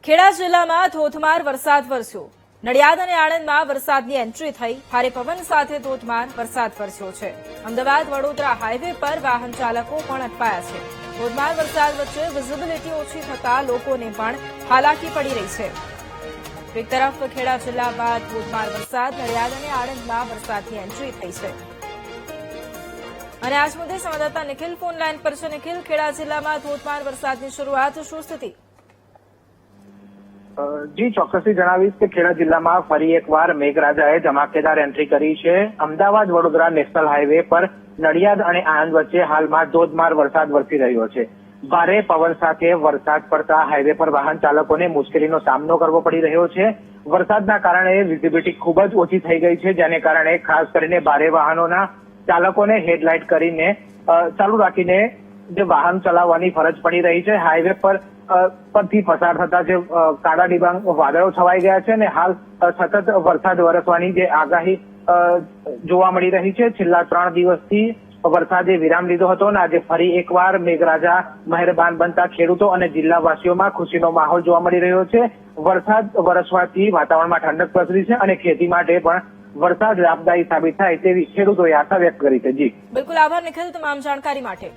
ખેડા જિલ્લામાં ધોધમાર વરસાદ વરસ્યો। નડિયાદ અને આણંદમાં વરસાદની એન્ટ્રી થઈ। ભારે પવન સાથે ધોધમાર વરસાદ વરસ્યો છે। અમદાવાદ વડોદરા હાઈવે પર વાહન ચાલકો પણ અટવાયા છે। ધોધમાર વરસાદ વચ્ચે વિઝિબિલિટી ઓછી થતા લોકોને પણ હાલાકી પડી રહી છે। એક તરફ ખેડા જિલ્લા બાદ ધોધમાર વરસાદ, નડિયાદ અને આણંદમાં વરસાદની એન્ટ્રી થઈ છે। અને આજ મુદ્દે સંવાદદાતા નિખિલ ફોન લાઈન પર છે। નિખિલ, ખેડા જિલ્લામાં ધોધમાર વરસાદની શરૂઆત, શું સ્થિતિ? જી, ચોક્કસથી જણાવીશ કે ખેડા જિલ્લામાં ફરી એકવાર મેઘરાજાએ ધમાકેદાર એન્ટ્રી કરી છે। અમદાવાદ વડોદરા નેશનલ હાઈવે પર નડિયાદ અને આણંદ વચ્ચે હાલમાં ધોધમાર વરસાદ વરસી રહ્યો છે। ભારે પવન સાથે વરસાદ પડતા હાઈવે પર વાહન ચાલકોને મુશ્કેલીનો સામનો કરવો પડી રહ્યો છે। વરસાદના કારણે વિઝિબિલિટી ખૂબ જ ઓછી થઈ ગઈ છે, જેને કારણે ખાસ કરીને ભારે વાહનોના ચાલકોને હેડલાઇટ કરીને ચાલુ રાખીને જે વાહન ચલાવવાની ફરજ પડી રહી છે। હાઈવે પરથી પસાર થતા જે કાળા ડિબાંગ વાદળો છવાઈ ગયા છે અને હાલ સતત વરસાદ વરસવાની જે આગાહી જોવા મળી રહી છે। છેલ્લા 3 દિવસથી વરસાદે વિરામ લીધો હતો અને આજે ફરી એકવાર મેઘરાજા મહેરબાન બનતા ખેડૂતો અને જિલ્લાવાસીઓમાં ખુશીનો માહોલ જોવા મળી રહ્યો છે। વરસાદ વરસવાથી વાતાવરણમાં ઠંડક પ્રસરી છે અને ખેતી માટે પણ વરસાદ લાભદાયી સાબિત થાય તેવી ખેડૂતોએ આશા વ્યક્ત કરી છે। જી બિલકુલ, આભાર નિખિલ તમામ જાણકારી માટે।